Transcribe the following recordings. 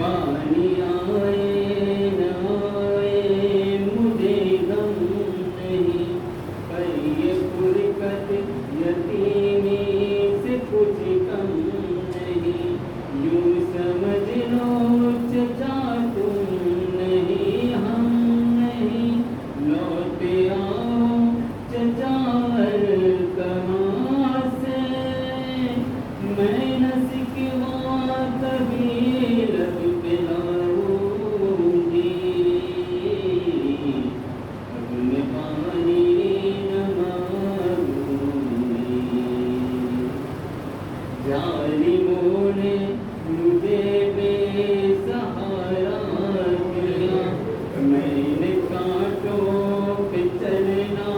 پانی آئے نہ آئے مجھے غم نہیں، پر یہ فرقت یتیمی سے کچھ کم نہیں، یوں سمجھ لو چچا تم نہیں ہم نہیں، لوٹ آؤ چچا الکماں سے، میں نہ سکھوا کبھی لب پہ لاؤں گی، اب میں پانی نہ مانگوں گی، ظالموں نے مجھے بے سہارا کیا، میں نے کانٹوں پہ چلنا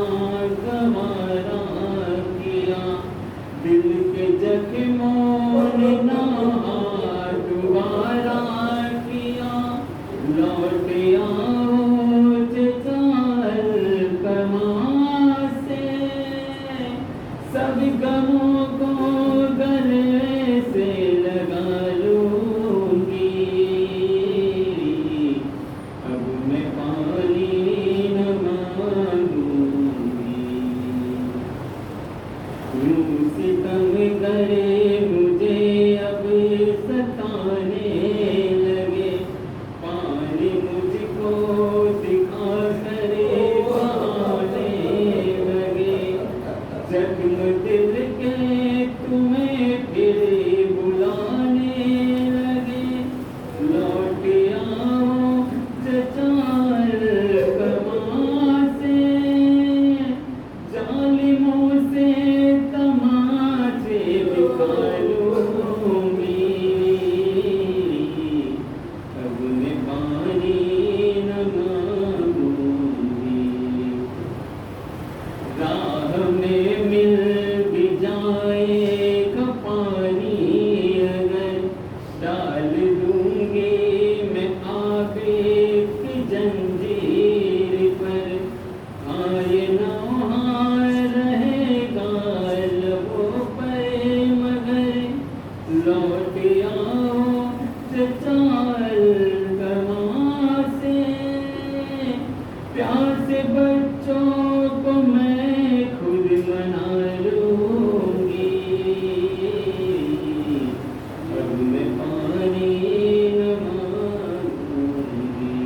گوارا کیا، دل کے زخموں نے نہ ہاتھ وارا کیا، لوٹ آؤ چچا الکماں سے، سب غموں کو گلے سے لگا لوں گی، اب میں پانی نہ مانگوں گی، یوں ستم گرے مجھے اب ستانے لگے، پانی مجھ کو دکھا کر بہانے لگے، زخم دل کے تمہیں پھر بلانے لگے، لوٹ آؤ چچا الکماں سے، ظالموں سے تماچے نکالوں گی، اب میں پانی نہ مانگوں گی، راہ میں مل بھی جائے گا پانی اگر، ڈال دوں گی میں آگ کی زنجیر پر، ہائے نوحہ رہے گا لبوں پر مگر، لوٹ آؤ چچا الکماں سے، پیاسے بچوں کو میں خود منا لوں گی، اب میں پانی نہ مانگوں گی،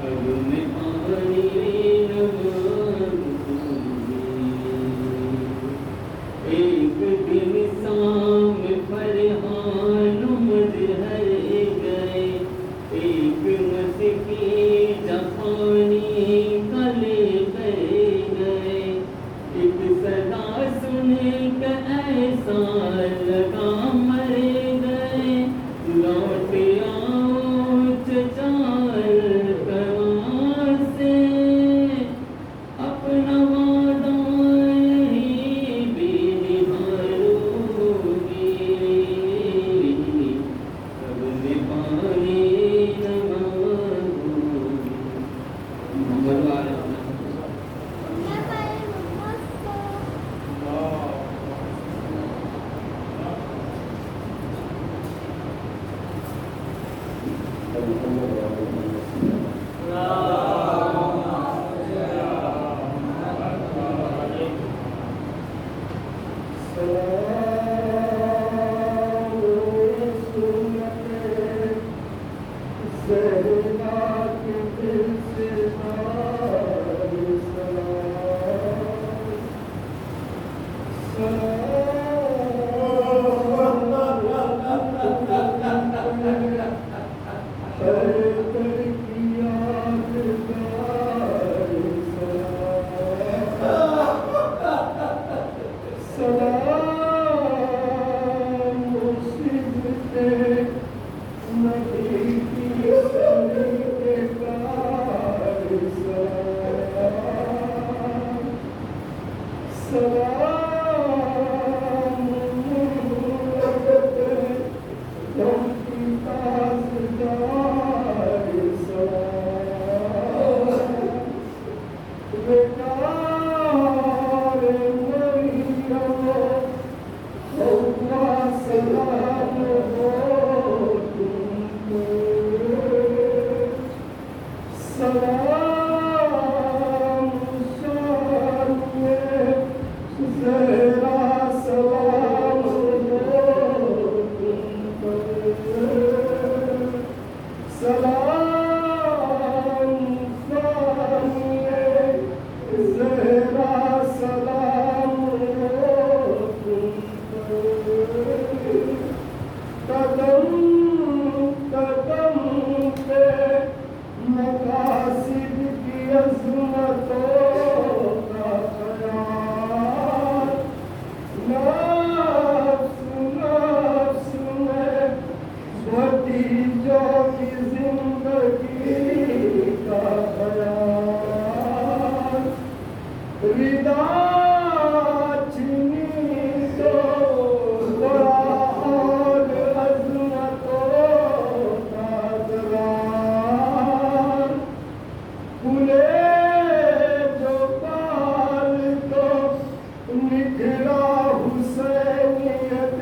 اب میں پانی نہ مانگوں گی، ایک دن سام فرحان مظہر گئے، ایک مسکی جفانی کا لے کر گئے، ایک صدا سن کر ایسا لگا مر گئے، لوٹ آؤ چچا الکماں سے، اپنا وعدہ یہیں بھی نبھاؤں گی، اب میں پانی نہ مانگوں گی، محمد والا جو کی زندگی کا خیال ردا چھینی تو قرآن عظمتوں کا جلال کھلے جو بال تو نکھرا حسینیت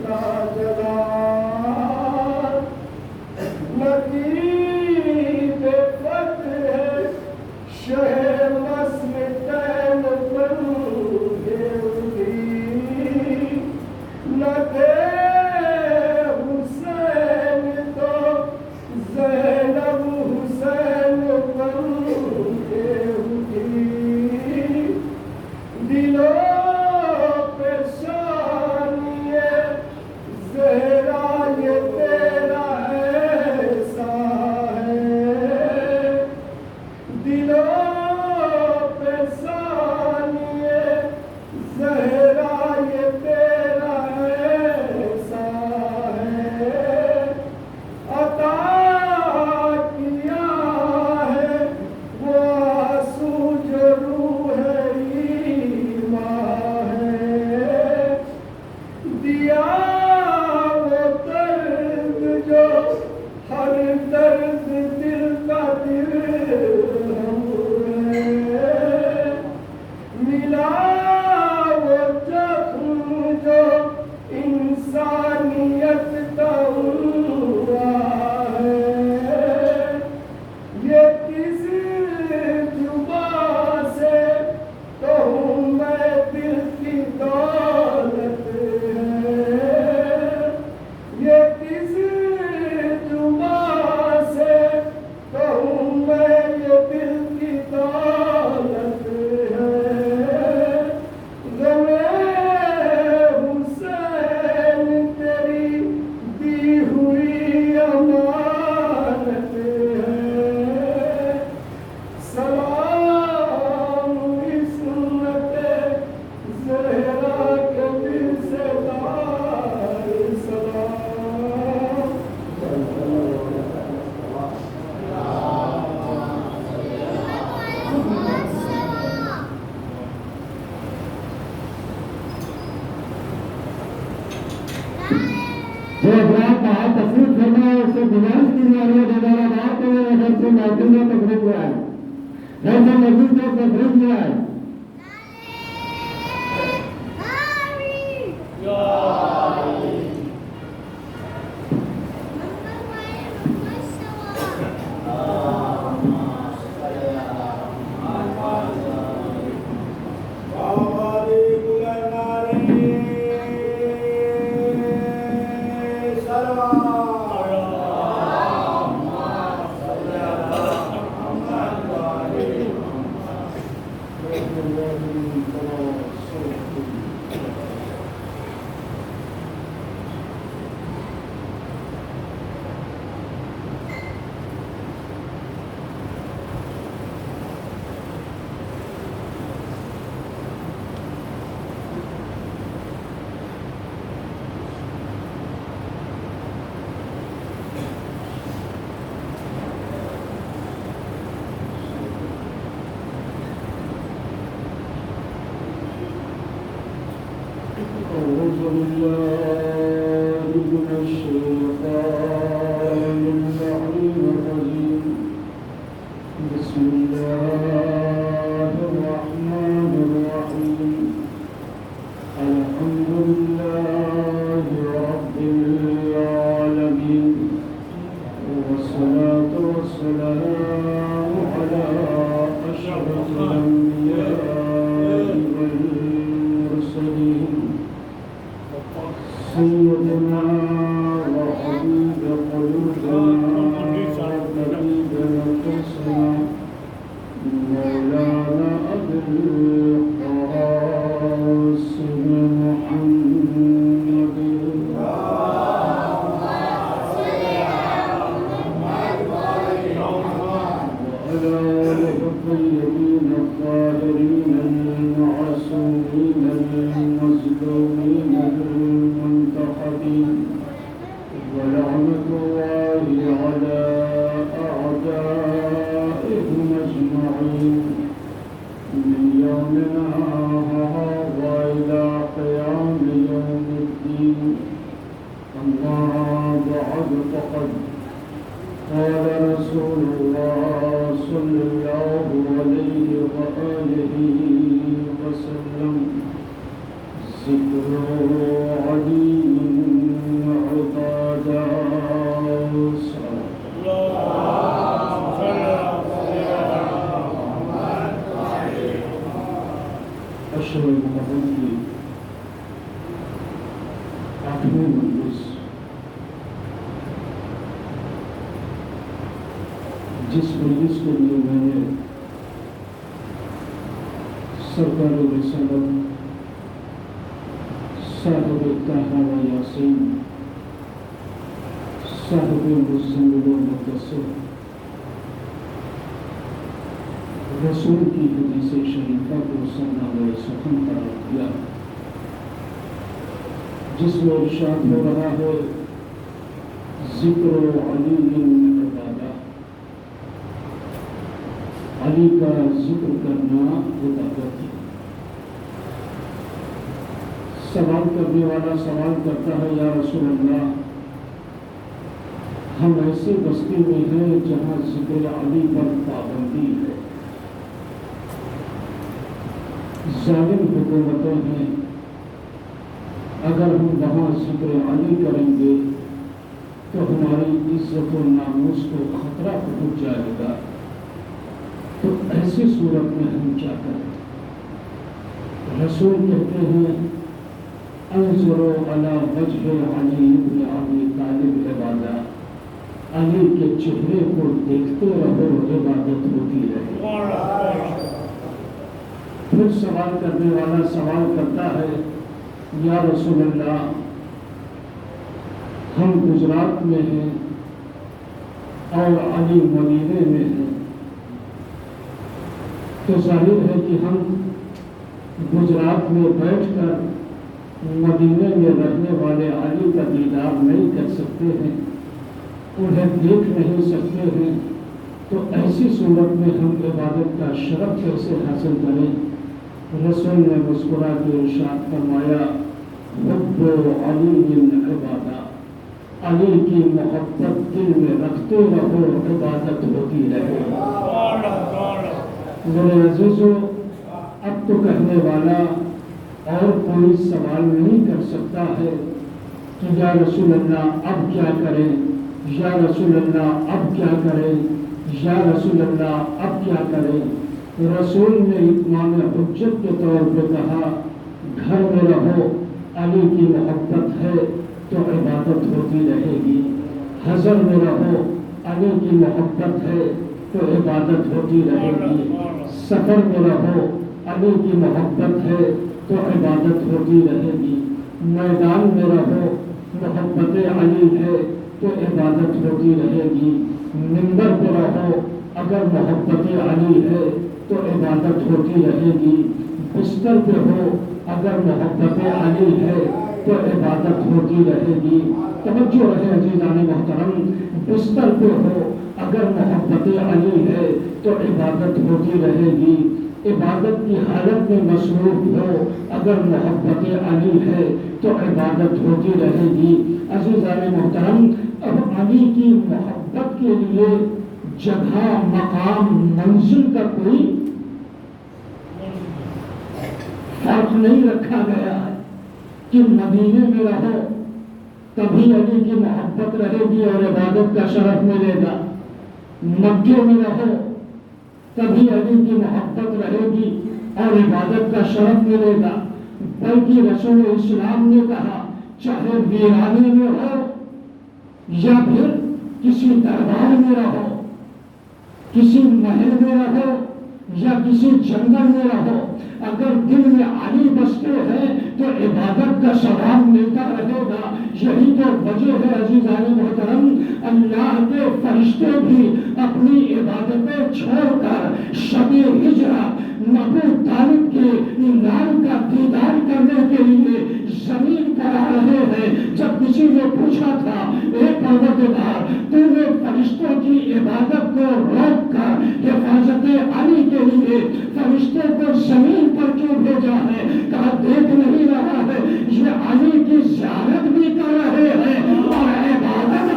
کا جلال نقیب فتح شہ مسلطین پر گردی نہ دے حسین تو زینب حسین پر گردی دلوں پہ شانی زہرا یہ تیرا ایسا ہے دلوں پہ شانی زہرا یہ تیرا ایسا ہے عطا کیا ہے وہ آنسو جو روح ایمان ہے دیا وہ درد جو ہر درد دل کا درہم ہے ملا وہ زخم جو انسانیت کا ہوا ہے یہ کس زبان سے کہوں میں دل کی دولت ہے یہ کس زبان سے کہوں میں یہ دل کی دولت ہے غم حسین تیری دی ہوئی امانت ہے سلام عصمت زہرا کے دل سے دار سلام جو افراد باہر تشریف فرما ہے اس سے گزارش کی جا رہی ہے دوبارہ باہر کے گھر سے محفل میں تقریب ہوا ہے گھر سے مسجد تک تقریب ہوا ہے بعد فقد قال رسول الله صلى الله عليه وآله وسلم ذكر علي عبادة اشهر المحرم کی 8ویں مجلس جس مجلس کے لیے میں نے سرکار رسالت صاحب طٰہٰ و یاسین صاحب مزمل و مدثر رسول کی حدیث شریفہ کو سننا و سخن قرار دیا، جس میں ارشاد ہو رہا ہے ذکر علی عبادہ، علی کا ذکر کرنا عبادت ہے۔ سوال کرنے والا سوال کرتا ہے یا رسول اللہ، ہم ایسی بستی میں ہیں جہاں ذکر علی پر پابندی ہے، ظالم حکومتیں ہیں، اگر ہم وہاں ذکر علی کریں گے تو ہماری عزت و ناموس کو خطرہ پہنچ جائے گا، تو ایسی صورت میں ہم کیا کریں؟ رسول کہتے ہیں انظروا علی وجہ علی ابن ابی طالب عبادہ، علی کے چہرے کو دیکھتے رہو، عبادت ہوتی رہے۔ پھر سوال کرنے والا سوال کرتا ہے یا رسول اللہ، ہم گجرات میں ہیں اور علی مدینے میں ہیں، تو ظاہر ہے کہ ہم گجرات میں بیٹھ کر مدینے میں رہنے والے علی کا دیدار نہیں کر سکتے ہیں، انہیں دیکھ نہیں سکتے ہیں، تو ایسی صورت میں ہم عبادت کا شرف کیسے حاصل کریں؟ رسول نے مسکرا کے ارشاد فرمایا حب علی عبادہ، علی کی محبت دل میں رکھتے رہو، عبادت ہوتی رہے۔ میرے عزیزو، اب تو کہنے والا اور کوئی سوال نہیں کر سکتا ہے کہ یا رسول اللہ اب کیا کریں، یا رسول اللہ اب کیا کریں، یا رسول اللہ اب کیا کریں۔ رسول نے اتمام حجت کے طور پہ کہا گھر میں رہو، علی کی محبت ہے تو عبادت ہوتی رہے گی، حضر میں رہو، علی کی محبت ہے تو عبادت ہوتی رہے گی، سفر میں رہو، علی کی محبت ہے تو عبادت ہوتی رہے گی، میدان میں رہو، محبت علی ہے تو عبادت ہوتی رہے گی، منبر پہ رہو، اگر محبت علی ہے تو عبادت ہوتی رہے گی، بستر پہ ہو اگر محبت علی ہے تو عبادت ہوتی رہے گی۔ توجہ رہے عزیزان محترم، بستر پہ ہو اگر محبت علی ہے تو عبادت ہوتی رہے گی، عبادت کی حالت میں مصروف ہو اگر محبت علی ہے تو عبادت ہوتی رہے گی۔ عزیزان محترم، اب علی کی محبت کے لیے جگہ، مقام، منزل کا کوئی فرق نہیں رکھا گیا ہے کہ مدینے میں رہو تبھی علی کی محبت رہے گی اور عبادت کا شرف ملے گا، مکے میں رہو تبھی علی کی محبت رہے گی اور عبادت کا شرف ملے گا، بلکہ رسول اسلام نے کہا چاہے ویرانے میں ہو یا پھر کسی دربار میں رہو، کسی محل میں رہو یا کسی جنگل میں رہو، اگر دل میں علی بستے ہیں تو عبادت کا ثواب ملتا رہے گا۔ یہی تو وجہ ہے عزیزان محترم، اللہ کے فرشتے بھی اپنی عبادتیں چھوڑ کر شب ہجرت ابو طالب کے لال کا دیدار کرنے کے لیے زمین پر آ رہے ہیں۔ جب کسی نے پوچھا تھا اے پروردگار، تو نے فرشتوں کی عبادت کو روک کر حفاظت علی کے لیے فرشتوں کو زمین پر کیوں بھیجا ہے؟ کہا دیکھ نہیں رہا ہے یہ علی کی زیارت بھی کر رہے ہیں اور عبادت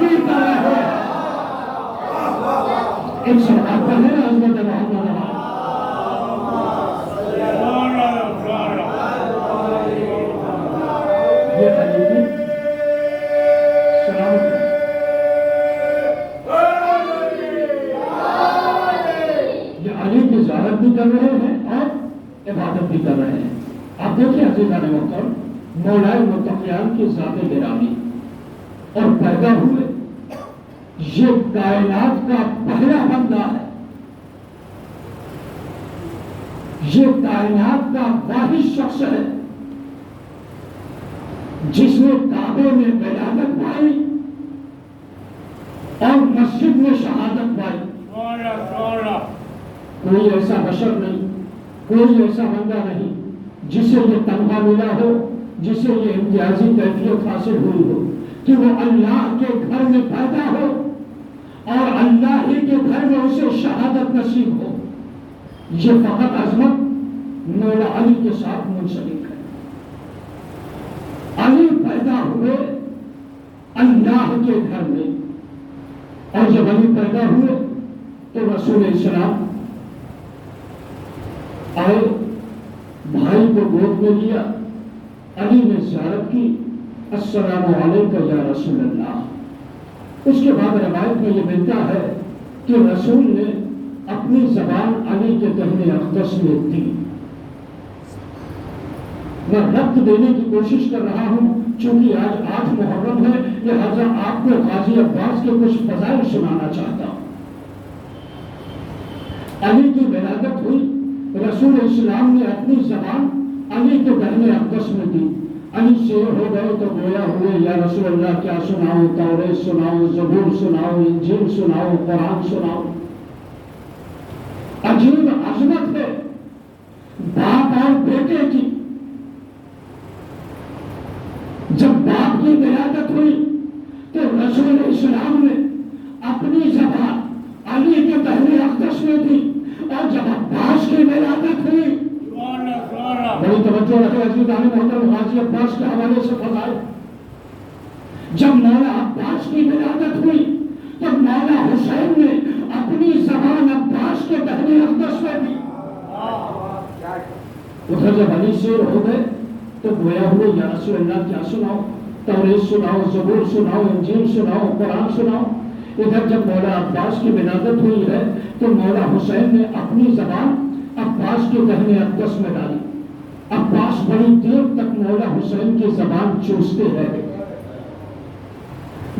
کر رہے ہیں اور عبادت بھی کر رہے ہیں. آپ دیکھیں عزیزان محترم، مولائے متقیان کی ذات گرامی اور پیدا ہوئے، یہ کائنات کا پہلا بندہ ہے، یہ کائنات کا واحد شخص ہے جس نے کعبے میں ولادت پائی اور مسجد میں شہادت پائی. کوئی ایسا بشر نہیں، کوئی ایسا بندہ نہیں جسے یہ تمغہ ملا ہو، جسے یہ امتیازی کیفیت حاصل ہوئی ہو کہ وہ اللہ کے گھر میں پیدا ہو اور اللہ ہی کے گھر میں اسے شہادت نصیب ہو. یہ فقط عظمت مولا علی کے ساتھ منسلک ہے. علی پیدا ہوئے اللہ کے گھر میں، اور جب علی پیدا ہوئے تو رسول اسلام آئے، بھائی کو گود میں لیا، علی نے زیارت کی، السلام علیکم یا رسول اللہ. اس کے بعد روایت میں یہ ملتا ہے کہ رسول نے اپنی زبان علی کے دہنے اقدس میں دی. میں ربط دینے کی کوشش کر رہا ہوں چونکہ آج محرم ہے، لہذا آپ کو غازی عباس کے کچھ فضائل سنانا چاہتا ہوں. علی کی ولادت ہوئی، رسول اسلام نے اپنی زبان علی کے دہنے اقدس میں دی. علی شیر ہو گئے تو گویا ہوئے، یا رسول اللہ کیا سناؤں، توریت سناؤں، زبور سناؤں، انجیل سناؤں، قرآن سناؤں. عجیب عظمت ہے باپ اور بیٹے کی. جب باپ کی ولادت ہوئی تو رسول اسلام نے اپنی زبان علی کے دہنے اقدس میں دی، اور جب عباس کی ولادت ہوئی، بڑی توجہ رکھے عزیزان محترم، غازی عباس کے حوالے سے فضائل. جب مولا عباس کی ولادت ہوئی تو مولا حسین نے اپنی زبان عباس کے دہنے اقدس میں دی. ادھر جب علی شیر ہو گئے تو گویا ہوئے، یا رسول اللہ کیا سناؤ، توریت سناؤ، زبور سناؤ، انجیل سناؤ، قرآن سناؤ. ادھر جب مولا عباس کی ولادت ہوئی ہے تو مولا حسین نے اپنی زبان عباس کے دہنے اقدس میں ڈالی. عباس بڑی دیر تک مولا حسین کی زبان چوستے رہے،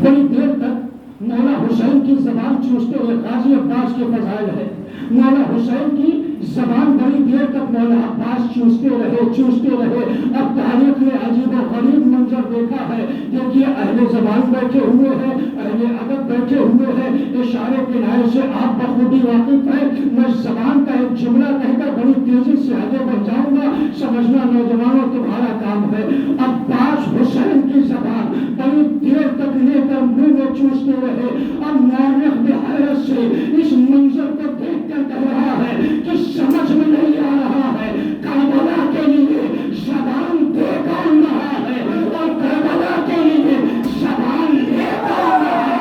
بڑی دیر تک مولا حسین کی زبان چوستے ہوئے. غازی عباس کے فضائل ہے، مولا حسین کی زبان بڑی دیر تک مولا عباس چوستے رہے. اب تاریخ میں عجیب و غریب منظر دیکھا ہے. دیکھیے اہل زبان بیٹھے ہوئے ہیں، اہل ادب بیٹھے ہوئے ہیں، اشارے کنارے سے آپ بخوبی واقف ہیں. میں زبان کا ایک جملہ کہہ کر بڑی تیزی سے آگے بڑھ جاؤں گا، سمجھنا نوجوانوں تمہارا کام ہے. عباس حسین کی زبان بڑی دیر تک لے کر منہ میں چوستے رہے. اب مورخ بحیرت سے اس منظر کو دیکھ کر کہہ رہا ہے کہ سمجھ میں نہیں آ رہا ہے کربلا کے لیے زبان دے کون رہا ہے اور کربلا کے لیے زبان لے کون رہا ہے.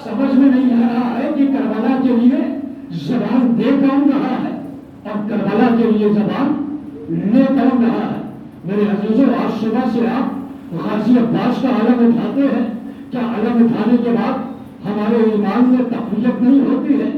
سمجھ میں نہیں آ رہا ہے کہ کربلا کے لیے زبان دے کون رہا ہے اور کربلا کے لیے زبان لے کون رہا ہے. میرے عزیزوں، آج صبح سے آپ غازی عباس کا علم اٹھاتے ہیں. کیا علم اٹھانے کے بعد ہمارے ایمان میں تقویت نہیں ہوتی ہے،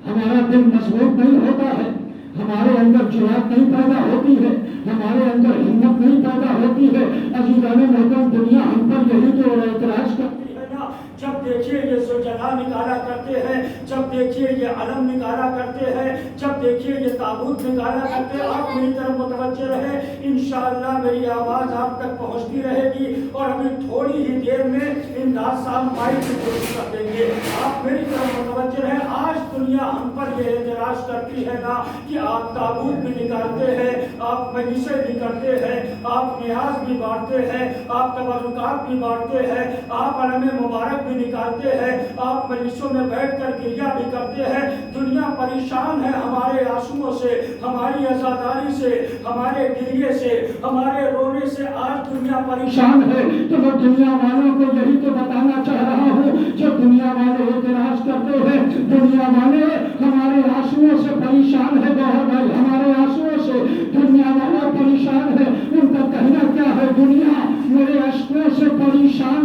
ہمارا دل مضبوط نہیں ہوتا ہے، ہمارے اندر جرأت نہیں پیدا ہوتی ہے، ہمارے اندر ہمت نہیں پیدا ہوتی ہے؟ عزیزان محترم، دنیا ہم پر یہی تو اعتراض کرتی ہے نا. جب دیکھیے یہ سجدہ نکالا کرتے ہیں، جب دیکھیے یہ علم نکالا کرتے ہیں، جب دیکھیے یہ تابوت نکالا کرتے ہیں. آپ میری طرف متوجہ رہے، انشاءاللہ میری آواز آپ تک پہنچتی رہے گی. اور ابھی تھوڑی ہی دیر میں امداد صاحب مائک کی کوشش کر دیں گے. آپ میری طرف متوجہ رہے. آج دنیا ہم پر یہ اعتراض کرتی ہے نا کہ آپ تابوت بھی نکالتے ہیں، آپ مجلسیں بھی کرتے ہیں، آپ نیاز بھی بانٹتے ہیں، آپ تبرکات بھی بانٹتے ہیں، آپ علم مبارک بھی نکالتے ہیں، آپ مجلسوں میں بیٹھ کر گریہ بھی کرتے ہیں. دنیا پریشان ہے ہمارے آنسوؤں سے، ہماری عزاداری سے، ہمارے گریے سے، ہمارے رونے سے. آج دنیا پریشان ہے تو میں دنیا والوں کو یہی تو بتانا چاہ رہا ہوں. جو دنیا والے اعتراض کرتے ہیں، دنیا والے ہمارے آنسوؤں سے پریشان ہے. بہت بھائی، ہمارے آنسوؤں سے دنیا والے پریشان ہے. ان کا کہنا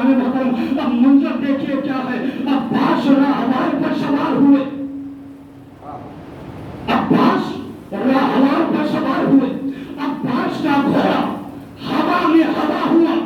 ناظرین محترم، اب منظر دیکھیے کیا ہے، عباس راہوار پر سوار ہوئے، عباس راہوار پر سوار ہوئے، عباس کا گھوڑا ہوا میں ہوا ہوا۔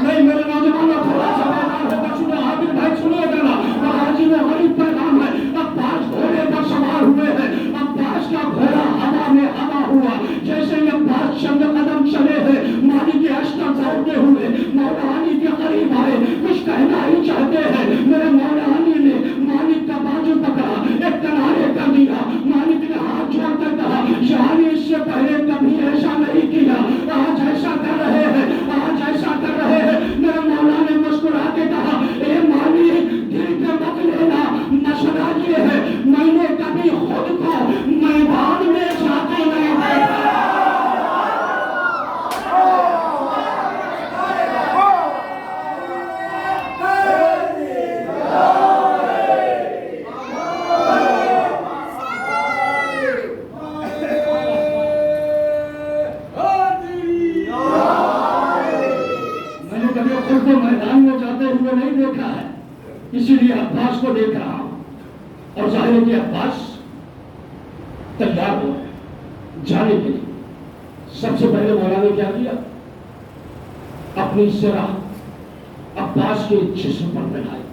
نہیں میرے نوجوانوں، تھوڑا سا میدان ہے، بس انہیں عابد بھائی سنیے گا نا، وہ حاجی و غریب پیغام ہے۔ عباس گھوڑے پر سوار ہوئے ہیں، عباس کا گھوڑا ہوا میں ہوا ہوا۔ جیسے ہی عباس چند قدم چلے ہیں، مالک اشتر دوڑتے ہوئے مولا علی کے قریب آئے، کچھ کہنا ہی چاہتے ہیں۔ میرے مولا علی نے مالک کا بازو پکڑا، ایک کنارے کر دیا، مالک نے ہاتھ جوڑ کر کہا، یعنی اس سے پہلے کبھی ایسا نہیں کیا، آج ایسا کر رہے ہیں، آج ایسا کر رہے ہیں۔ میرے مولا نے مسکرا کے کہا، اے مالک دل پہ مت لینا، مسئلہ یہ ہے میں نے کبھی خود کو میدان میں جاتے نہیں دیکھا۔ میدان میں جاتے ہوئے نہیں دیکھا ہے، اسی لیے عباس کو دیکھ رہا ہوں، اور ظاہر ہے کہ عباس تیار ہو جانے کے لیے۔ سب سے پہلے مولا نے کیا کیا، اپنی سرہ عباس کے جسم پر پہنائی۔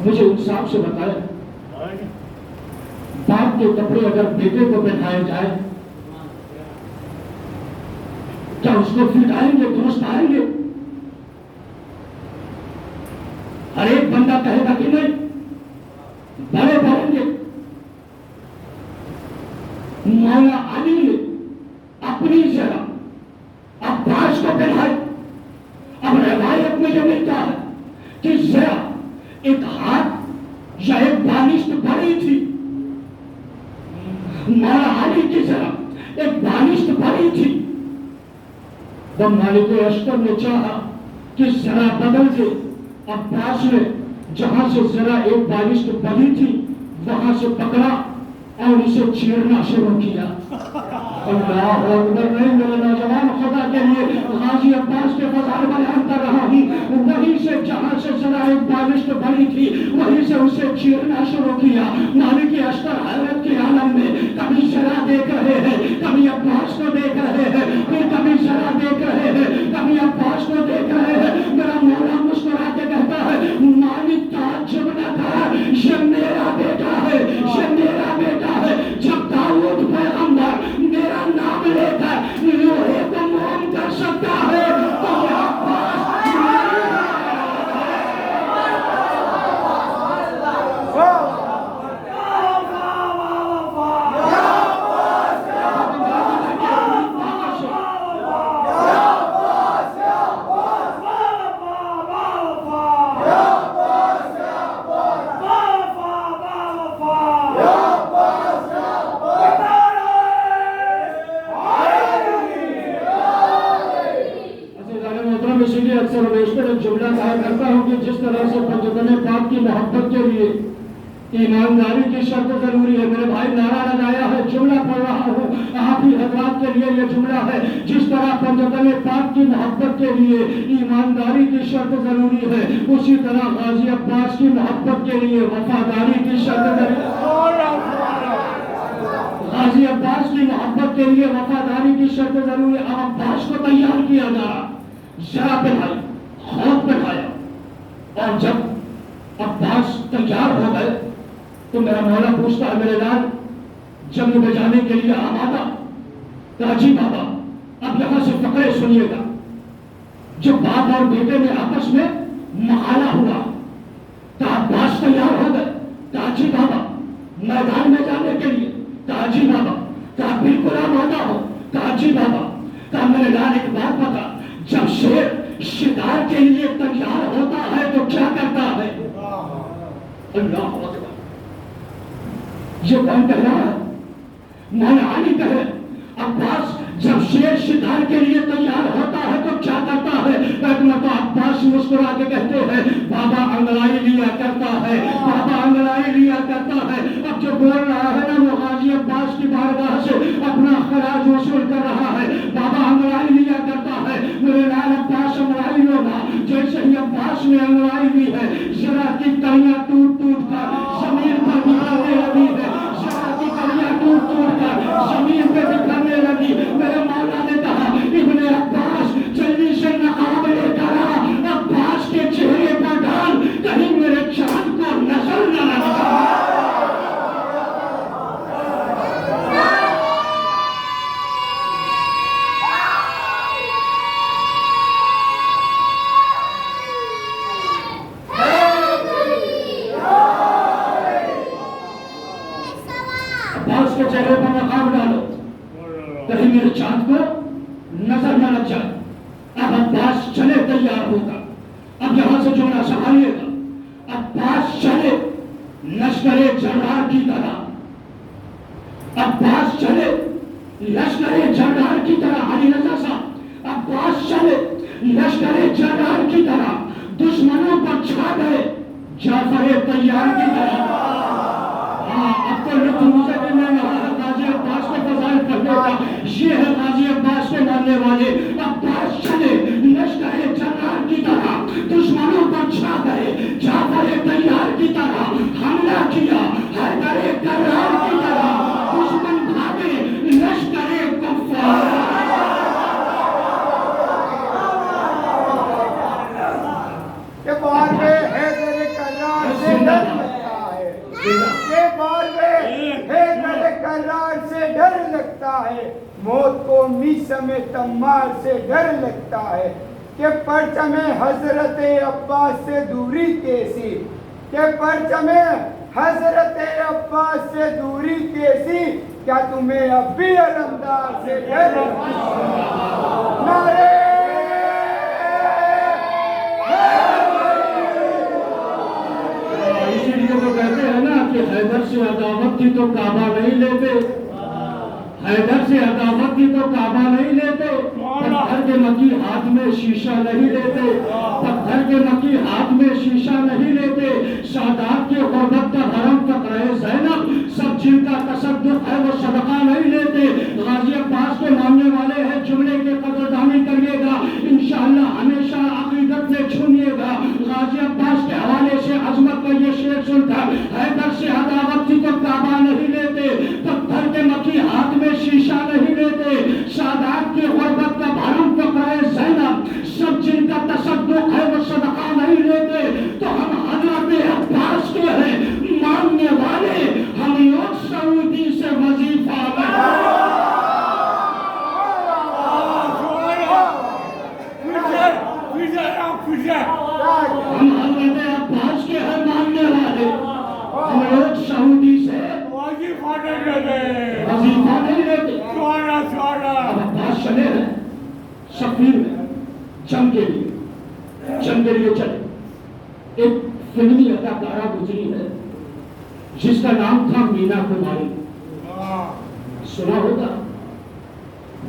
مجھے انصاف سے بتائیں، باپ کے کپڑے اگر بیٹے کو پہنائے جائے کیا اس کو فٹ آئیں گے، درست آئیں گے؟ ہر ایک بندہ کہے گا کہ نہیں، بڑے پڑیں گے۔ مولا علی نے اپنی ذرا عباس کو پہنائی۔ اب روایت میں یہ ملتا ہے کہ ذرا ایک ہاتھ یا ایک بالشت بڑی تھی، مولا علی کی ذرا ایک بالشت بڑی تھی۔ جب مالک اشتر نے چاہا کہ ذرا بدل دے، عباس نے جہاں سے ذرا ایک بالشت بڑی تھی وہاں سے پکڑا اور اسے چیرنا شروع کیا۔ اللہ اکبر! نہیں میرے نوجوان، خدا کے لیے غازی عباس کے فضائل بیان کر رہا ہوں، وہیں سے جہاں سے ذرا ایک بالشت بڑی تھی وہیں سے اسے چیرنا شروع کیا۔ مالک اشتر حیرت کے عالم میں کبھی ذرا دیکھ رہے ہیں، کبھی عباس کو دیکھ رہے ہیں، پھر کبھی ذرا دیکھ رہے ہیں، کبھی عباس کو دیکھ رہے ہیں۔ میرا مولا مسکرا کے کہتا ہے، مالک تعجب نہ کر، یہ میرا بیٹا ہے، یہ میرا بیٹا ہے۔ جب داؤد پیغمبر میرا نام لے کر لوہے کو موم کر سکتا ہے تو یہ عباس اکثر و بیشتر ایک جملہ کہا کرتا ہوں کہ جس طرح سے پنجتن پاک کی محبت کے لیے ایمانداری کی شرط ضروری ہے۔ میرے بھائی نعرہ لگایا ہے، جملہ پڑھ رہا ہوں، آپ ہی حضرات کے لیے یہ جملہ ہے، جس طرح پنجتن پاک کی محبت کے لیے ایمانداری کی شرط ضروری ہے، اسی طرح غازی عباس کی محبت کے لیے وفاداری کی شرط ضروری ہے۔ غازی عباس کی محبت کے لیے وفاداری کی شرط ضروری ہے۔ اب عباس کو تیار کیا جا رہا، ذرا پہنائی، خود پہنایا، اور جب عباس تیار ہو گئے تو میرا مولا پوچھتا ہے، میرے لال جنگ میں جانے کے لیے آمادہ؟ کہا جی بابا۔ اب یہاں سے فقرے سنیے گا۔ جب باپ اور بیٹے میں آپس میں مخالہ ہوا تو عباس تیار ہو گئے، کہا جی بابا۔ میدان میں جانے کے لیے، کہا جی بابا۔ کہا بالکل آمادہ ہو، کہا جی بابا۔ کہا میرے لال ایک بات بتا، جب شیر شکار کے لیے تیار ہوتا ہے تو کیا کرتا ہے؟ اللہ اکبر! یہ کون کہہ رہا ہے؟ مولا علی کہے، عباس جب شیر شکار کے لیے تیار ہوتا ہے تو کیا کرتا ہے؟ تو عباس مسکرا کے کہتے ہیں، بابا انگڑائی لیا کرتا ہے، بابا انگڑائی لیا کرتا ہے۔ اب جو بول رہا ہے نا وہ غازی عباس کی بارگاہ سے اپنا خراج وصول کر رہا ہے۔ بابا انگڑائی لیا کرتا ہے، میرے لال عباس انگڑائی ہوگا، جیسے ہی عباس نے انگڑائی لی ہے، ذرا کی کڑیاں ٹوٹ ٹوٹ کر زمین پر بکھرنے لگی ہے، ذرا کی کڑیاں ٹوٹ ٹوٹ کر زمین پہ بکھرنے لگی۔ میرے مولا نے کہا ابن عباس جلدی سے نقاب لے کر آ، عباس کے چہرے پر ڈال، کہیں میرے چاند کو نظر نہ لگ جائے۔ عباس کے چہرے پر نقاب ڈالو، کہیں میرے چاند کو نظر نہ لگ جائے۔ اب عباس چلے تیار ہوگا، اب یہاں سے جملہ سنبھالیے گا، عباس چلے لشکر جرار کی طرح، عباس چلے لشکر جرار کی طرح، علی رضا صاحب عباس چلے لشکر جرار کی طرح، دشمنوں پر چھا گئے جعفر طیار کی طرح۔ اب تو لطف مجھے کہ میں یہاں غازی عباس کے فضائل پڑھنے کا، یہ ہے غازی عباس کے ماننے والے۔ عباس چلے لشکر جرار کی طرح، دشمنوں پر چھا گئے جعفر طیار کی طرح، حملہ کیا حیدر کرار کی طرح، دشمن بھاگے لشکر کفار۔ کہ بار میں حیدر کرار سے ڈر لگتا ہے، کہ بار میں حیدر کرار سے ڈر لگتا ہے، موت کو میسم تمار سے ڈر لگتا ہے، کہ پرچم حضرت عباس سے دوری کیسی، کہ پرچم حضرت عباس سے دوری کیسی، کیا تمہیں اب بھی علمدار سے ڈر لگتا ہے؟ نعرے اسی لیے تو کہتے ہیں نا کہ حیدر سے عداوت کی تو کعبہ نہیں لیتے، حیدر سے عداوت کی تو کعبہ نہیں لیتے، پتھر کے مکی ہاتھ میں شیشہ نہیں لیتے، پتھر کے مکی ہاتھ میں شیشہ نہیں لیتے۔ سادات کے غربت کا حرم فقرہ زینب، سب جن کا تصدق ہے وہ صدقہ نہیں لیتے۔ غازی عباس کے ماننے والے ہیں، جملے کے قدردانی کریے گا، انشاءاللہ ہمیشہ عقیدت میں چھومیے گا۔ غازی عباس کے حوالے سے عظمت کا یہ شعر سن کر، حیدر سے عداوت کی تو کعبہ نہیں لیتے، پتھر کے مکی ہاتھ میں شیشہ نہیں لیتے، سادات کی غربت کا بھرم فقرہ زینب، سب جن کا تصدق ہے وہ صدقہ نہیں لیتے۔ تو ہم حضرت عباس کے ہیں ماننے والے، ہم لوگ سعودی سے وظیفہ میں ہم حضرت عباس کے ہیں ماننے والے، ہم لوگ سعودی سے وظیفہ نہیں لیتے۔ اب عباس چلے ہیں سفیر میں جنگ کے لیے چلے۔ ایک فلمی اداکارہ گزری ہے جس کا نام تھا مینا کماری، سنا ہوگا،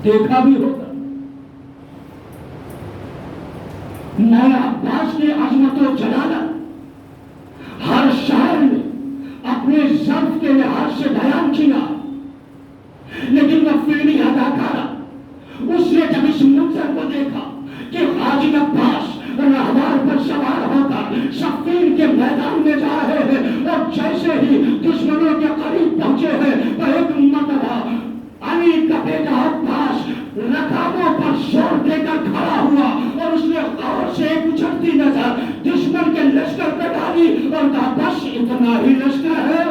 دیکھا بھی ہوگا۔ مولا عباس کی عظمت و جلالت ہر شاعر نے اپنے ظرف کے لحاظ سے بیان کیا، لیکن وہ فلمی اداکارہ اس نے جب اس منظر کو دیکھا کہ غازی عباس رہوار پر سوار ہو کر صفین کے میدان میں جا رہے ہیں، اور جیسے ہی دشمنوں کے قریب پہنچے ہیں تو ایک مرتبہ علی کا بیٹا عباس رکابوں پر زور دے کر کھڑا ہوا، اور اس نے غور سے ایک اچھلتی نظر دشمن کے لشکر پہ ڈالی اور کہا بس اتنا ہی لشکر ہے۔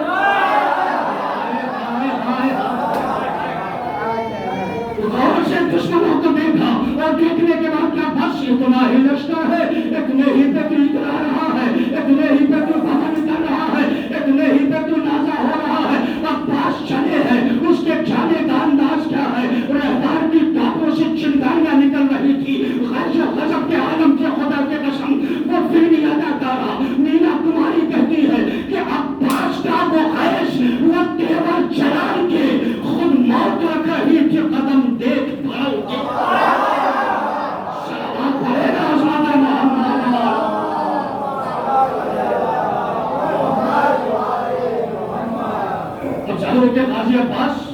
غور سے دشمنوں کو دیکھا اور دیکھنے کے بعد کیا بس اتنا ہی لشکر ہے، اتنے ہی پہ تو اترا رہا ہے، اتنے ہی پہ تو بھون کر رہا ہے، اتنے ہی پہ تو نازا ہو رہا ہے۔ عباس چلے ہیں، اس کے جانے کا انداز کیا ہے، رہبار کی ٹاپوں سے چنگاریاں نکل رہی تھی، غضب کے عالم کے خدا کے قسم۔ وہ فلمی اداکارہ مینا کماری کہتی ہے کہ عباس کا وہ عیش، وہ تیور جلال کے خود موت رکھ رہی تھی قدم دیکھ بڑھ کے۔ سلام پڑے گا حضرت محمد۔ اب ظاہر ہے کہ غازی عباس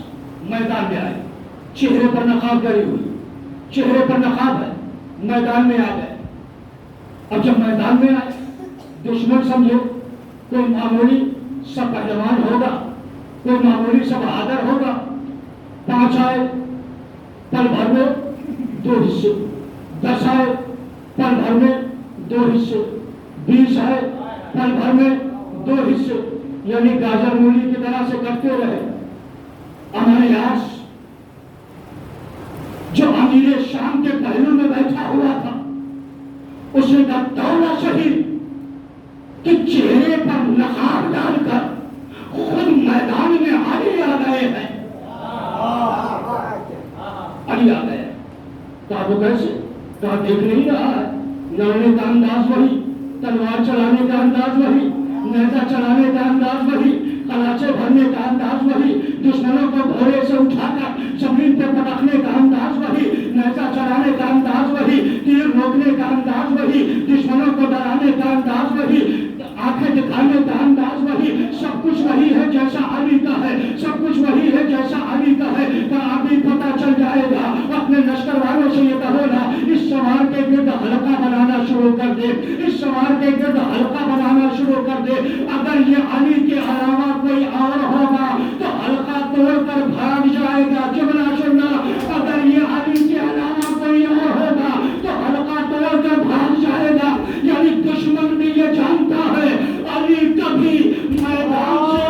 میدان میں آئے، چہرے پر نقاب کری ہوئی، چہرے پر نقاب ہے، میدان میں آ گئے۔ اب جب میدان میں آئے دشمن سمجھے کوئی معمولی سا پہلوان ہوگا، کوئی معمولی سا بہادر ہوگا۔ 5 آئے پل بھر میں 2 حصے، 10 آئے پل بھر میں 2 حصے، 20 آئے پل بھر میں 2 حصے، یعنی گاجر مولی کی طرح سے کرتے رہے۔ امریاس جو امیر شام کے پہلو میں بیٹھا ہوا تھا، اس نے کہا دولہ شہید کہ چہرے پر نقاب ڈال کر خود میدان میں علی آ گئے ہیں۔ علی آ گئے، کہا وہ کیسے؟ کہا دیکھ نہیں رہا ہے، لڑنے کا انداز وہی، تلوار چلانے کا انداز وہی، نیزہ چلانے کا انداز وہی، کلاچے بھرنے کا انداز وہی، دشمنوں کو گھوڑے سے اٹھا کر زمین پہ پٹکنے کا انداز وہی، نیزہ چلانے کا انداز وہی، تیر روکنے کا انداز وہی، دشمنوں کو ڈرانے کا انداز وہی، آنکھیں دکھانے کا انداز وہی، سب کچھ وہی ہے جیسا علی کا ہے، سب کچھ وہی ہے جیسا علی کا ہے۔ کہ ابھی پتہ چل جائے گا، اپنے لشکر والوں سے یہ کہو نا اس سوار کے گرد حلقہ بنانا شروع کر دے، اس سوار کے گرد حلقہ بنانا شروع کر دے۔ اگر یہ علی کے علاوہ کوئی اور ہوگا تو حلقہ توڑ کر بھاگ جائے گا۔ جملہ سننا، اگر یہ علی کے علاوہ کوئی اور ہوگا تو حلقہ توڑ کر بھاگ جائے گا۔ یعنی دشمن بھی یہ جانتا ہے علی کبھی میدان سے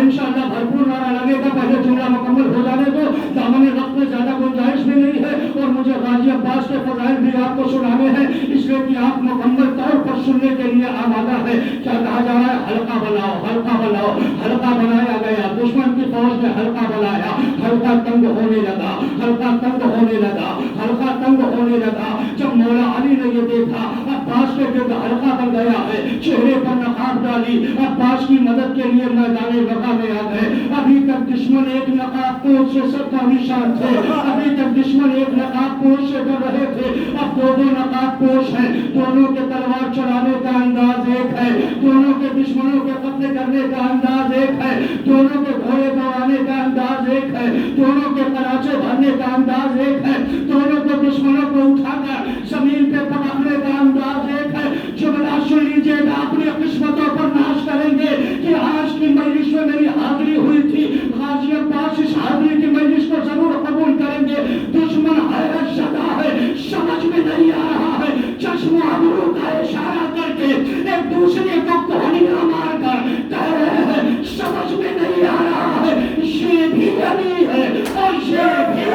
انشاءاللہ بھرپور نعرہ لگے گا۔ پہلے جملہ مکمل ہو جانے دو، دامن وقت میں زیادہ گنجائش بھی نہیں ہے، اور مجھے غازی عباس کے فضائل بھی آپ کو سنانے ہیں، اس لیے کہ آپ مکمل طور پر سننے کے لیے آمادہ ہے۔ کیا کہا جا رہا ہے؟ حلقہ بناؤ، حلقہ بناؤ۔ حلقہ بنایا گیا، دشمن کی فوج نے حلقہ بنایا، حلقہ تنگ ہونے لگا، حلقہ تنگ ہونے لگا، حلقہ تنگ ہونے لگا۔ جب مولا علی نے یہ دیکھا عباس کے گرد حلقہ بن گیا ہے، چہرے پر نقاب ڈالی، عباس کی مدد کے لیے میدان وقا میں آ گئے۔ ابھی تک دشمن ایک نقاب پوش سے سر کا نشان تھے، ابھی تک دشمن ایک نقاب پوش سے ڈر رہے تھے، اب 2 نقاب پوش ہیں، دونوں کے تلوار چلانے کا انداز ایک ہے، دونوں کے دشمنوں کے قتل کرنے کا انداز ایک ہے، دونوں کے گھوڑے دوڑانے کا انداز ایک ہے، دونوں کے کلاچے بھرنے کا انداز ایک ہے، دونوں کو دشمنوں کو اٹھا کر زمین پہ پٹکنے کا انداز ایک ہے۔ جملہ سن لیجیے گا، اپنی قسمتوں پر ناز کریں گے کہ آج کی مجلس میں میری حاضری ہوئی تھی، غازی عباس اس حاضری کی مجلس کو ضرور قبول کریں گے۔ دشمن حیرت زدہ ہے، سمجھ میں نہیں آ رہا ہے، چشم و ابرو کا اشارہ کر کے ایک دوسرے کو کوہنیاں مار کر کہہ رہے ہیں سمجھ میں نہیں آ رہا ہے، یہ بھی علی ہے اور یہ بھی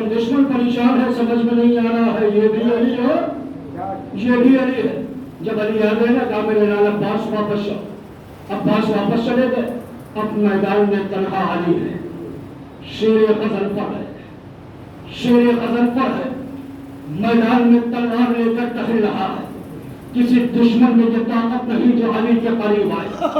دشمن پریشان ہے، سمجھ میں نہیں آ رہا ہے، یہ بھی علی ہے، یہ بھی علی ہے۔ جب علی آ گئے نا کہا میرے لال عباس واپس چلو۔ عباس واپس چلے گئے، اب میدان میں تنہا علی ہے، شیر غزل پر ہے، شیر غزل پر ہے، میدان میں تلوار لے کر ٹہل رہا ہے۔ کسی دشمن میں یہ طاقت نہیں جو علی کے قریب آئے۔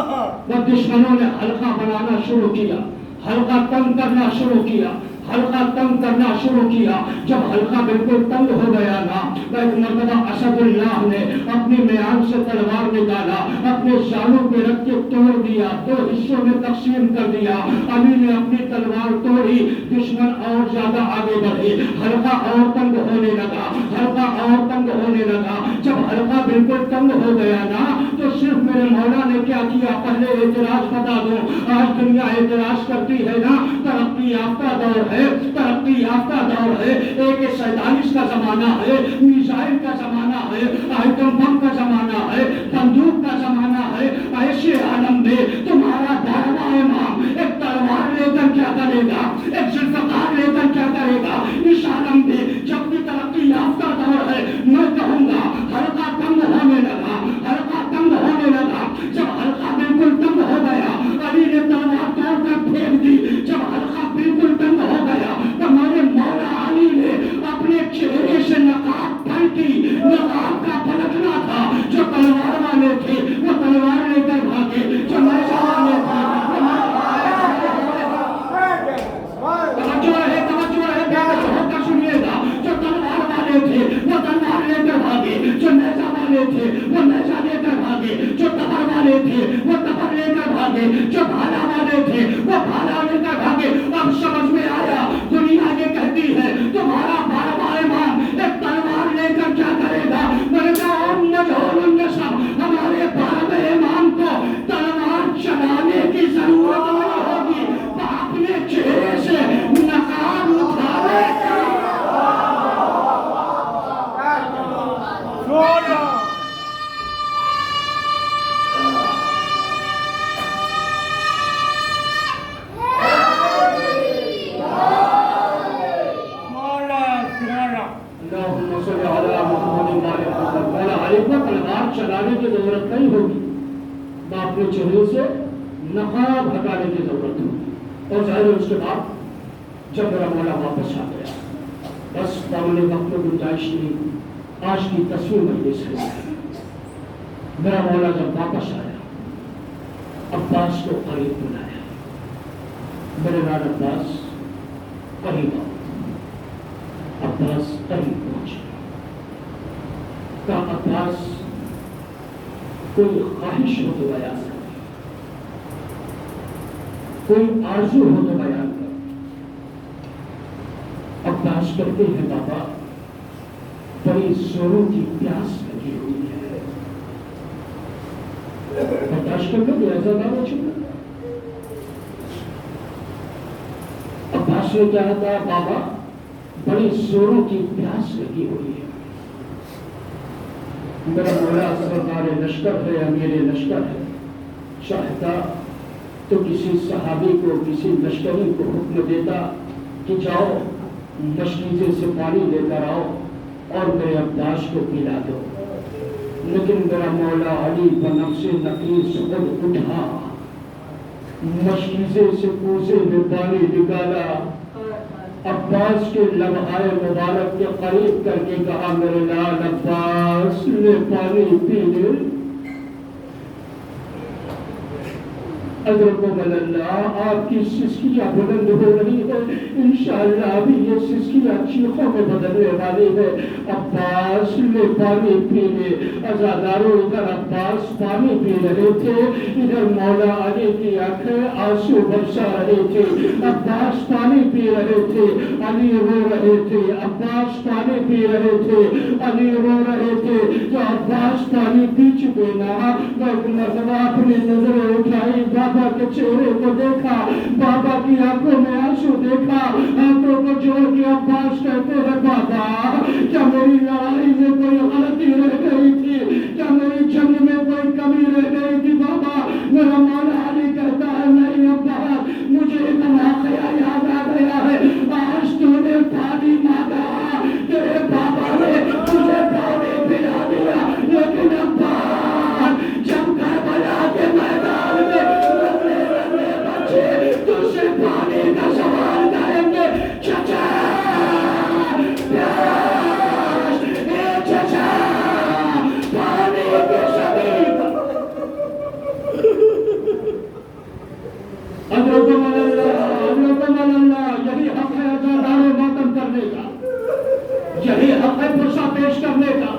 وہ دشمنوں نے حلقہ بنانا شروع کیا، حلقہ تنگ کرنا شروع کیا، حلقہ تنگ کرنا شروع کیا۔ جب حلقہ بالکل تنگ ہو گیا نا، ایک مرتبہ اسد اللہ نے اپنی میان سے تلوار نکالا، اپنے زانوں پہ رکھ کے توڑ دیا، 2 حصوں میں تقسیم کر دیا۔ علی نے اپنی تلوار توڑی، دشمن اور زیادہ آگے بڑھے، حلقہ اور تنگ ہونے لگا، حلقہ اور تنگ ہونے لگا۔ جب حلقہ بالکل تنگ ہو گیا نا تو صرف میرے مولا نے کیا کیا، پہلے اعتراض بتا دو، آج دنیا اعتراض کرتی ہے نا، ترقی یافتہ دور ہے، ترقی یافتہ دور ہے، AK-47 کا زمانہ ہے، میزائل کا زمانہ ہے، آئٹم بم کا زمانہ ہے، بندوق کا مولا اللہم صلی علی محمد وعلی محمد مولا علی کو تلوار چلانے کی ضرورت نہیں ہوگی، نہ اپنے چہرے سے نقاب ہٹانے کی ضرورت ہوگی۔ اور ظاہر ہے اس کے بعد جب میرا مولا واپس آ گیا، بس پڑھنے وقت میں گنجائش نہیں، آج کی تصویر مجلس ہے۔ میرا مولا جب واپس آیا، عباس کو قریب بلایا، میرے نام عباس قریب آؤ۔ عباس قریب پہنچے، کہا عباس کوئی خواہش ہو تو بیان کر، کوئی آرزو ہو تو بیان کر۔ عباس کہتے ہیں بابا بڑی زوروں کی پیاس لگی ہوئی ہے۔ برداشت کر لو ایسا نہ ہو چکا۔ عباس نے کیا کہا بابا بڑی زوروں کی پیاس لگی ہوئی ہے۔ میرا مولا سردار لشکر ہے، امیر لشکر ہے، چاہتا تو کسی صحابی کو، کسی لشکری کو حکم دیتا کہ جاؤ مشکیزے سے پانی لے کر آؤ اور میرے عباس کو پلا دو، لیکن میرا مولا علی بنفس نقیص خود اٹھا، مشکیزے سے کوزے میں پانی نکالا، عباس کے لمحائے مبارک کے قریب کر کے کہا میرے لال عباس لے پانی پی لے۔ حضرت اللہ آپ کی سسکیاں بلند ہو رہی ہے، انشاءاللہ ابھی یہ سسکیاں چیخوں میں بدلنے والی ہے۔ عباس لے پانی پی لے۔ عزاداروں ادھر عباس پانی پی رہے تھے، ادھر مولا علی کی آنکھیں آنسو برسا رہی تھی۔ عباس پانی پی رہے تھے، علی رو رہے تھے۔ عباس پانی پی رہے تھے، علی رو رہے تھے۔ جو عباس پانی پی چکے نا، میں ایک مرتبہ اپنی نظریں اٹھائی، بابا کے چہرے کو دیکھا، بابا کی آنکھوں میں آنسو دیکھا، ہاتھوں کو جوڑ کے عباس کہتے ہیں بابا کیا میری لڑائی میں کوئی غلطی رہ گئی تھی؟ کیا میری جنگ میں کوئی کمی رہ گئی تھی بابا؟ میرا مولا علی کہتا ہے نہیں عباس، مجھے ایک واقعہ یاد آ گیا ہے۔ آج تو نے پانی مانگا، تیرے بابا نے تجھے پانی پلا دیا، لیکن عباس جب کربلا کے میدان میں تجھ سے پانی کا سوال کریں گے، چچا پیاس، اے چچا پانی کے شبیر۔ حضرت اللہ یہی حق ہے عزادار و ماتم کرنے کا، یہی حق ہے پرسہ پیش کرنے کا۔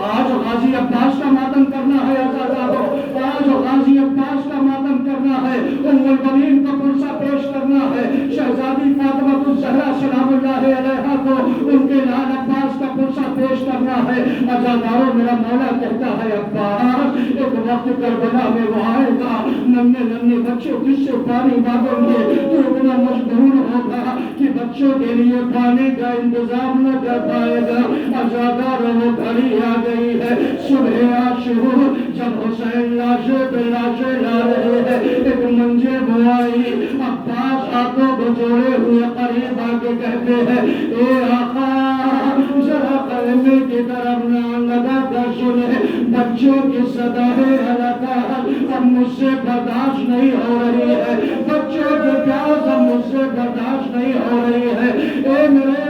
آج غازی عباس کا ماتم کرنا ہے عزاداروں، آج غازی عباس کا ماتم کرنا ہے، ام المؤمنین کا پرسہ پیش کرنا ہے، شہزادی فاطمہ الزہرا سلام اللہ علیہا کو ان کے لال عباس کا پرسہ پیش کرنا ہے۔ عزاداروں میرا مولا کہتا ہے عباس ایک وقت کربلا میں وہ آئے گا، ننھے ننھے بچے کس سے پانی مانگیں گے، تو اتنا مجبور ہوگا کہ بچوں کے لیے پانی کا انتظام نہ کر پائے گا۔ عزاداروں وہ گھڑی آ گئی ہے، صبح عاشور جب حسین لاشیں پہ لاشیں لا رہے ہیں، ایک منجے بوائی عباس ہاتھوں کو جوڑے ہوئے قریب آ کے کہتے ہیں اے آقا ذرا قلمے کی طرف نہ لگا کر سنے، بچوں کی صدائے ہلاکت اب مجھ سے برداشت نہیں ہو رہی ہے، بچوں کی پیاس اب مجھ سے برداشت نہیں ہو رہی ہے، اے میرے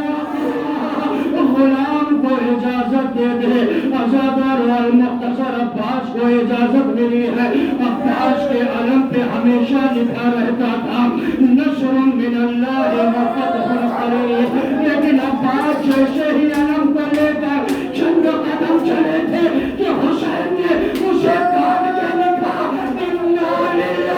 غلام کو اجازت دے دے۔ عزادار والمختصر عباس کو اجازت ملی ہے۔ عباس کے علم پہ ہمیشہ لکھا رہتا تھا نصر من اللہ و فتح قریب، لیکن عباس جیسے ہی علم کو لے کر چند قدم چلے تھے کہ حسین نے اسے کاٹ کے لکھا انا للہ۔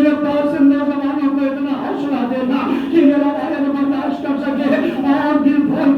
عباس کو اتنا حوصلہ دینا کہ میرا والد برداشت کر سکے اور دل بھر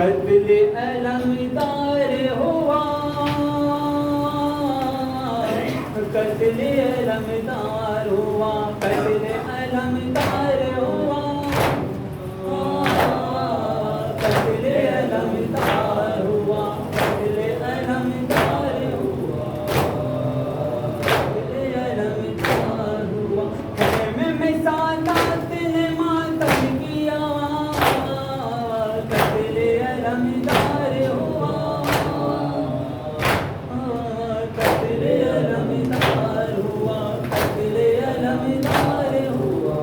قتل علمدار ہوا قتل علمدار ہوا قتل علمدار ہوا قتل علمدار ہوا قتل علمدار ہوا قتل علمدار ہوا خیمے میں سادات نے ماتم کیا قتل علمدار ہوا قتل علمدار ہوا قتل علمدار ہوا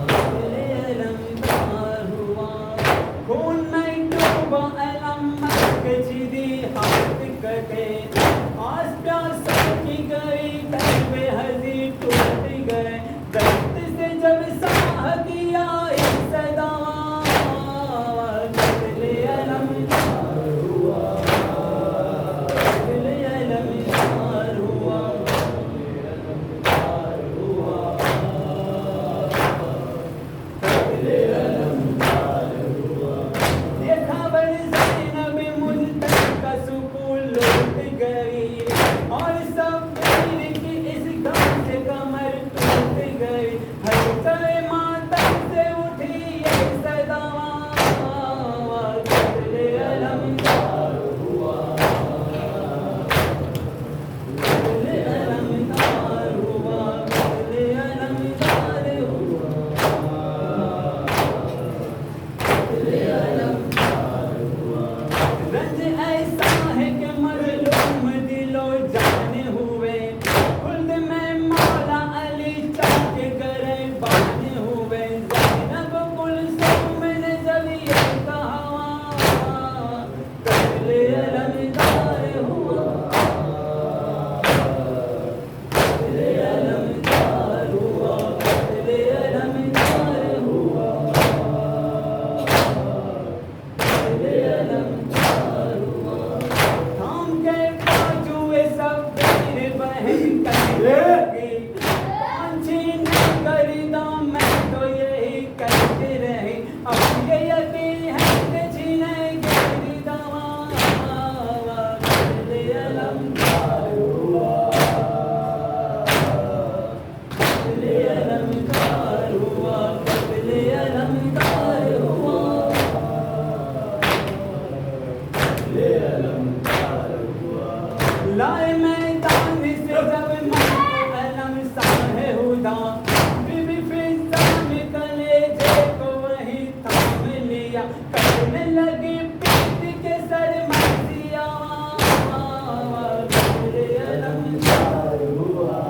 قتل علمدار ہوا خون میں ڈوبا علم کچری ہاتھ کٹے آس پیاسوں کی گئی قلب ہزی ٹوٹ گئے درد سے جب ساہ دیا ایک صدا قتل علمدار ہوا قتل علمدار ہوا قتل علمدار ہوا دیکھا بڑی زینب ملتان کا سکون لوٹ گئی اور سب پیر کی اس غم سے کمر ٹوٹ گئی ہر ماتم سے اٹھی یہ صدا قتل علمدار ہوا قتل علمدار ہوا قتل علمدار ہوا قتل علمدار ہوا رنج ایسا ہے کہ مظلوم دل و جان ہوئے خلد میں مولا علی چاک کرے بان ہوئے زینب کلثوم نے جب یہ کہا قتل علمدار ہوا قتل علمدار ہوا قتل علمدار ہوا قتل علمدار ہوا تھام کے باجوے سب پیر بہن کہے چھینے کر دام میں تو یہی کہتے رہی اب یہ یقین ہے کہ چھینے گی دوا قتل علمدار ہوا قتل علمدار ہوا قتل علمدار ہوا قتل علمدار ہوا لائے میدان سے جب علم ساہ ہدا بی بی فضا میں کلیجے کو وہی تھام لیا کرنے لگی پیٹ کے سر مرضیا قتل علمدار ہوا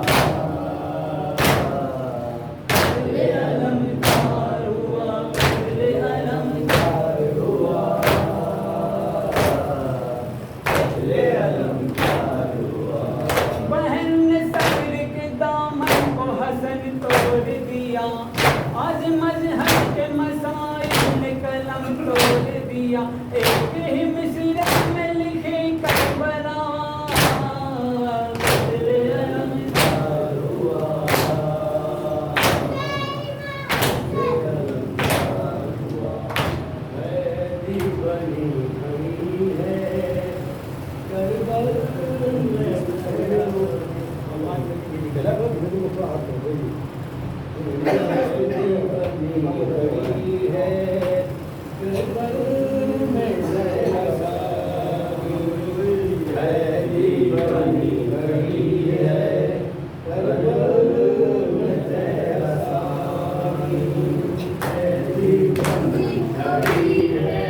قتل علمدار ہوا قتل علمدار ہوا قتل علمدار ہوا بہن نے صبر کے دامن کو حسن توڑ دیا آج مذہب کے مسائل نے قلم توڑ دیا ایک ہی مصرع میں لکھی کربلا قتل علمدار ہوا قتل علمدار ہوا میری بنی ہوئی ہے کربلا میں Thank you.